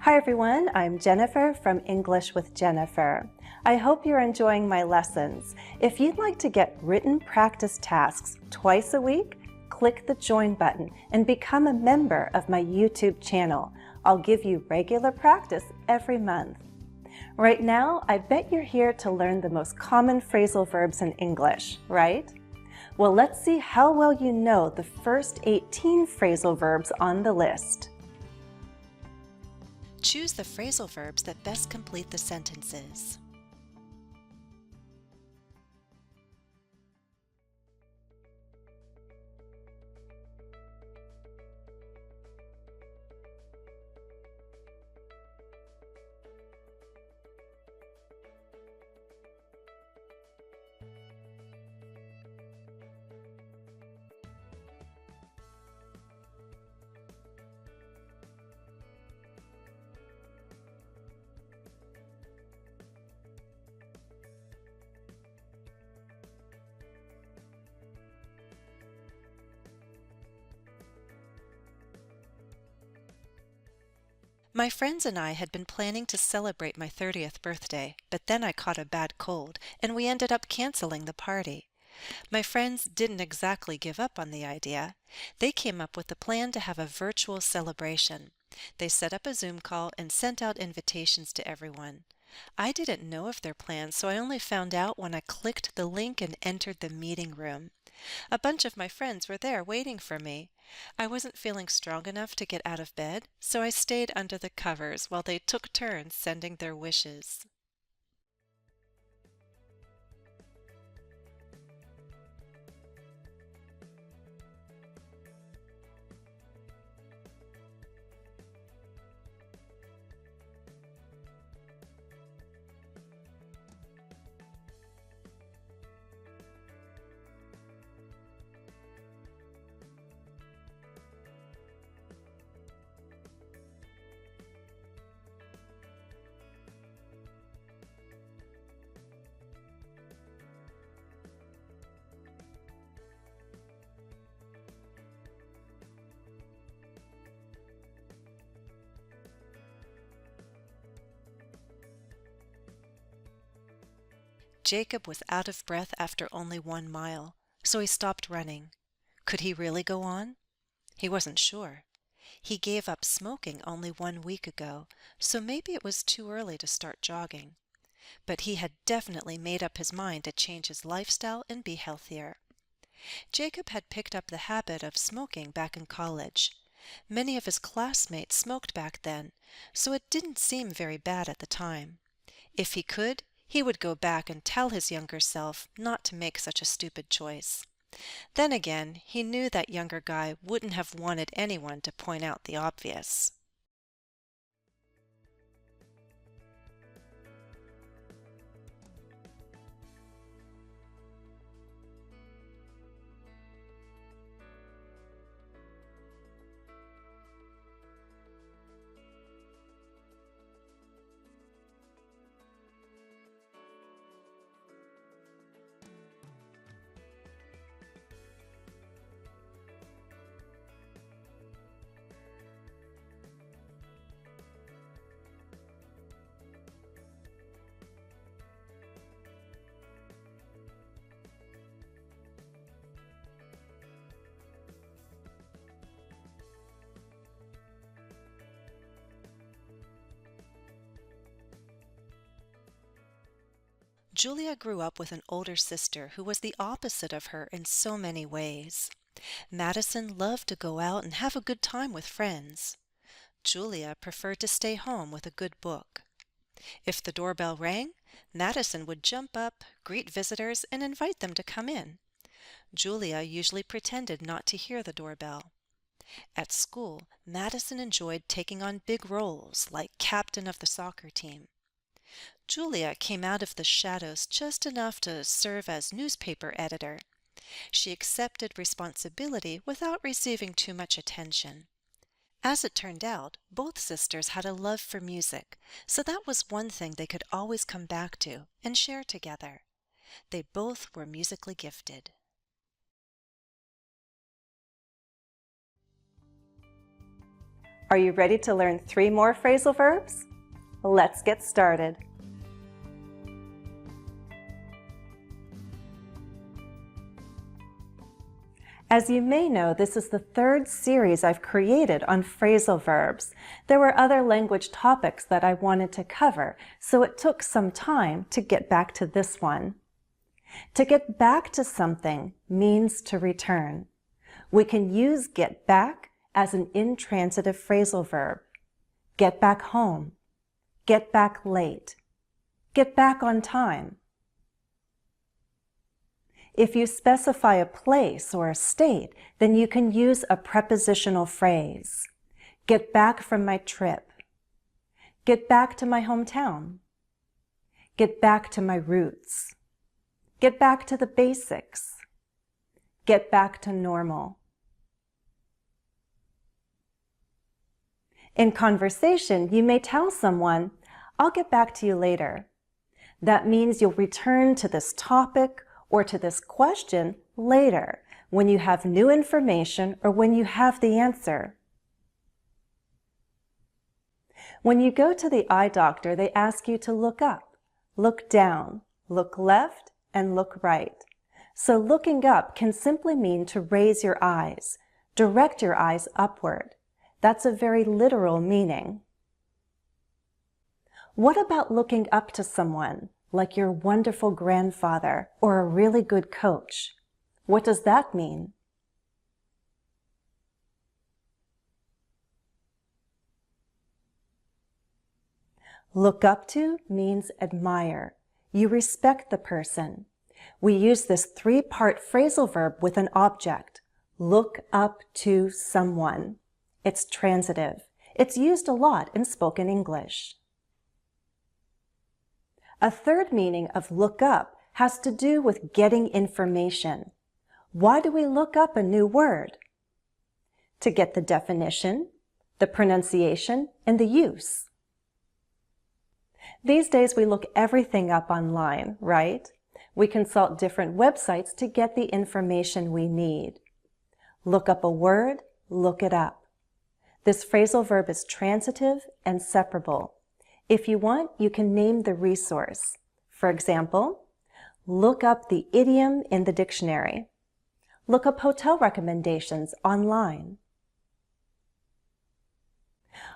Hi everyone, I'm Jennifer from English with Jennifer. I hope you're enjoying my lessons. If you'd like to get written practice tasks twice a week, click the join button and become a member of my YouTube channel. I'll give you regular practice every month. Right now, I bet you're here to learn the most common phrasal verbs in English, right? Well, let's see how well you know the first 18 phrasal verbs on the list. Choose the phrasal verbs that best complete the sentences. My friends and I had been planning to celebrate my 30th birthday, but then I caught a bad cold, and we ended up canceling the party. My friends didn't exactly give up on the idea. They came up with the plan to have a virtual celebration. They set up a Zoom call and sent out invitations to everyone. I didn't know of their plans, so I only found out when I clicked the link and entered the meeting room. A bunch of my friends were there waiting for me. I wasn't feeling strong enough to get out of bed, so I stayed under the covers while they took turns sending their wishes. Jacob was out of breath after only 1 mile, so he stopped running. Could he really go on? He wasn't sure. He gave up smoking only 1 week ago, so maybe it was too early to start jogging. But he had definitely made up his mind to change his lifestyle and be healthier. Jacob had picked up the habit of smoking back in college. Many of his classmates smoked back then, so it didn't seem very bad at the time. If he could, he would go back and tell his younger self not to make such a stupid choice. Then again, he knew that younger guy wouldn't have wanted anyone to point out the obvious. Julia grew up with an older sister who was the opposite of her in so many ways. Madison loved to go out and have a good time with friends. Julia preferred to stay home with a good book. If the doorbell rang, Madison would jump up, greet visitors, and invite them to come in. Julia usually pretended not to hear the doorbell. At school, Madison enjoyed taking on big roles, like captain of the soccer team. Julia came out of the shadows just enough to serve as newspaper editor. She accepted responsibility without receiving too much attention. As it turned out, both sisters had a love for music, so that was one thing they could always come back to and share together. They both were musically gifted. Are you ready to learn 3 more phrasal verbs? Let's get started. As you may know, this is the 3rd series I've created on phrasal verbs. There were other language topics that I wanted to cover, so it took some time to get back to this one. To get back to something means to return. We can use get back as an intransitive phrasal verb. Get back home. Get back late. Get back on time. If you specify a place or a state, then you can use a prepositional phrase. Get back from my trip. Get back to my hometown. Get back to my roots. Get back to the basics. Get back to normal. In conversation, you may tell someone, "I'll get back to you later." That means you'll return to this topic or to this question later, when you have new information or when you have the answer. When you go to the eye doctor, they ask you to look up, look down, look left, and look right. So looking up can simply mean to raise your eyes, direct your eyes upward. That's a very literal meaning. What about looking up to someone, like your wonderful grandfather or a really good coach? What does that mean? Look up to means admire. You respect the person. We use this 3-part phrasal verb with an object. Look up to someone. It's transitive. It's used a lot in spoken English. A 3rd meaning of look up has to do with getting information. Why do we look up a new word? To get the definition, the pronunciation, and the use. These days we look everything up online, right? We consult different websites to get the information we need. Look up a word, look it up. This phrasal verb is transitive and separable. If you want, you can name the resource. For example, look up the idiom in the dictionary. Look up hotel recommendations online.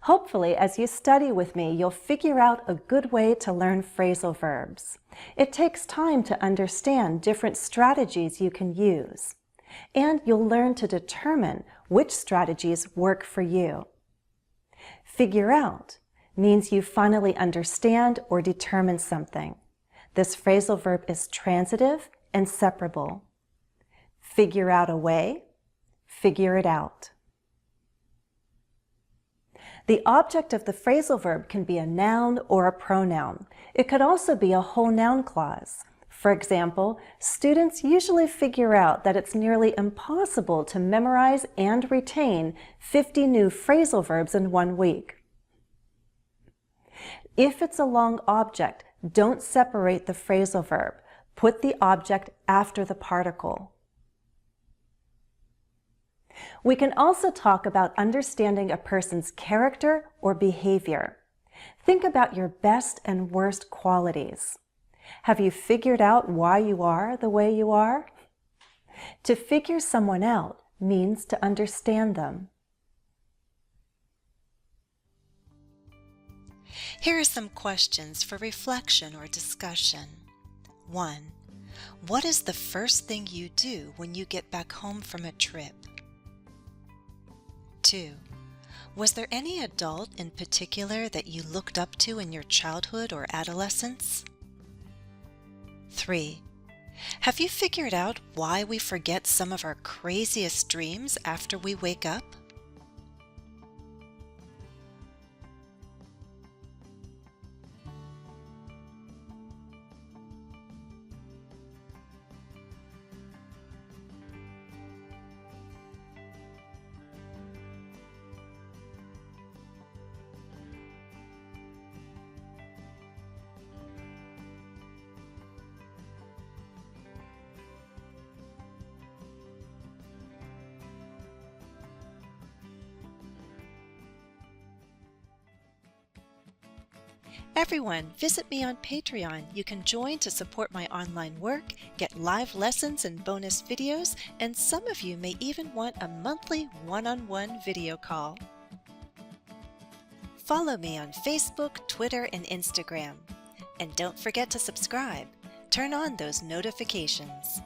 Hopefully, as you study with me, you'll figure out a good way to learn phrasal verbs. It takes time to understand different strategies you can use, and you'll learn to determine which strategies work for you. Figure out means you finally understand or determine something. This phrasal verb is transitive and separable. Figure out a way, figure it out. The object of the phrasal verb can be a noun or a pronoun. It could also be a whole noun clause. For example, students usually figure out that it's nearly impossible to memorize and retain 50 new phrasal verbs in 1 week. If it's a long object, don't separate the phrasal verb. Put the object after the particle. We can also talk about understanding a person's character or behavior. Think about your best and worst qualities. Have you figured out why you are the way you are? To figure someone out means to understand them. Here are some questions for reflection or discussion. 1. What is the first thing you do when you get back home from a trip? 2. Was there any adult in particular that you looked up to in your childhood or adolescence? 3. Have you figured out why we forget some of our craziest dreams after we wake up? Everyone, visit me on Patreon. You can join to support my online work, get live lessons and bonus videos, and some of you may even want a monthly one-on-one video call. Follow me on Facebook, Twitter, and Instagram. And don't forget to subscribe. Turn on those notifications.